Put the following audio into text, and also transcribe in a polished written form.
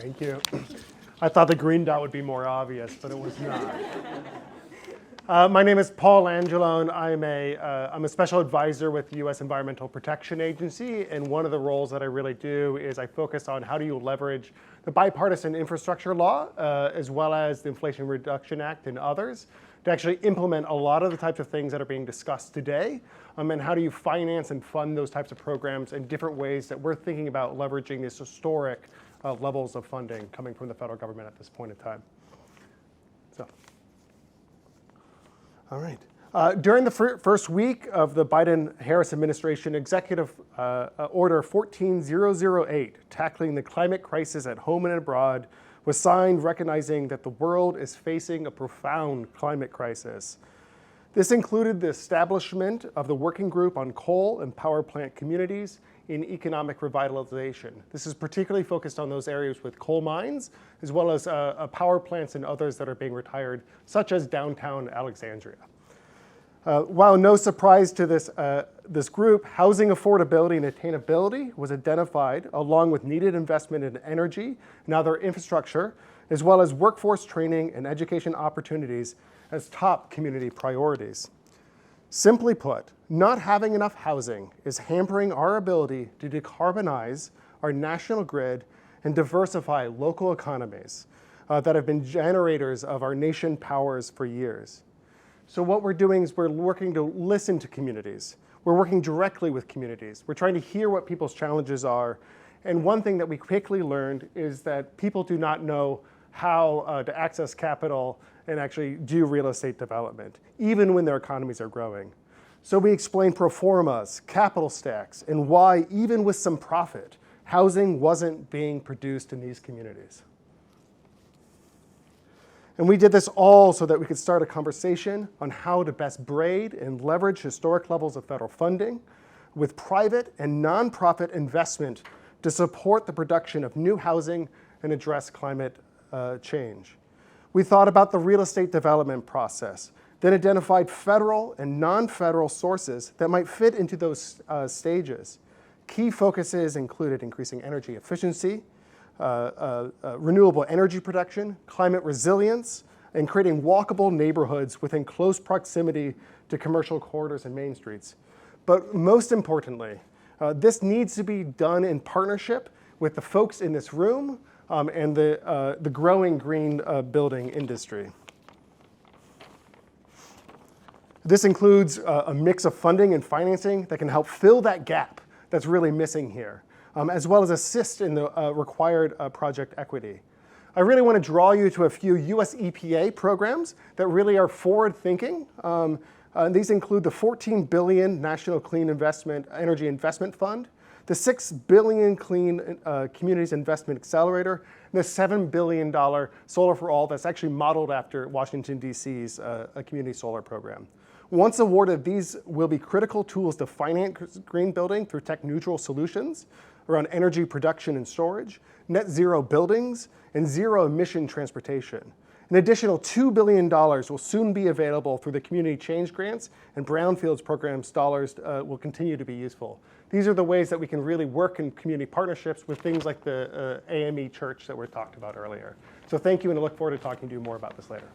Thank you. I thought the green dot would be more obvious, but it was not. My name is Paul Angelone. I'm a special advisor with the U.S. Environmental Protection Agency, and one of the roles that I really do is I focus on how do you leverage the bipartisan infrastructure law, as well as the Inflation Reduction Act and others, to actually implement a lot of the types of things that are being discussed today, and how do you finance and fund those types of programs in different ways that we're thinking about leveraging these historic levels of funding coming from the federal government at this point in time. So. All right. During the first week of the Biden-Harris administration, Executive Order 14008, tackling the climate crisis at home and abroad, was signed recognizing that the world is facing a profound climate crisis. This included the establishment of the Working Group on Coal and Power Plant Communities in Economic Revitalization. This is particularly focused on those areas with coal mines, as well as power plants and others that are being retired, such as downtown Alexandria. While no surprise to this group, housing affordability and attainability was identified along with needed investment in energy and other infrastructure, as well as workforce training and education opportunities as top community priorities. Simply put, not having enough housing is hampering our ability to decarbonize our national grid and diversify local economies that have been generators of our nation powers for years. So what we're doing is we're working to listen to communities. We're working directly with communities. We're trying to hear what people's challenges are. And one thing that we quickly learned is that people do not know how to access capital and actually do real estate development, even when their economies are growing. So we explained pro formas, capital stacks, and why, even with some profit, housing wasn't being produced in these communities. And we did this all so that we could start a conversation on how to best braid and leverage historic levels of federal funding with private and nonprofit investment to support the production of new housing and address climate change. We thought about the real estate development process, then identified federal and non-federal sources that might fit into those stages. Key focuses included increasing energy efficiency, renewable energy production, climate resilience, and creating walkable neighborhoods within close proximity to commercial corridors and main streets. But most importantly, this needs to be done in partnership with the folks in this room and the growing green building industry. This includes a mix of funding and financing that can help fill that gap that's really missing here, as well as assist in the required project equity. I really want to draw you to a few US EPA programs that really are forward-thinking. These include the $14 billion National Clean Energy Investment Fund, the $6 billion Clean Communities Investment Accelerator, and the $7 billion Solar for All that's actually modeled after Washington, D.C.'s community solar program. Once awarded, these will be critical tools to finance green building through tech-neutral solutions around energy production and storage, net zero buildings, and zero emission transportation. An additional $2 billion will soon be available through the community change grants, and brownfields programs dollars will continue to be useful. These are the ways that we can really work in community partnerships with things like the AME Church that we talked about earlier. So thank you, and I look forward to talking to you more about this later.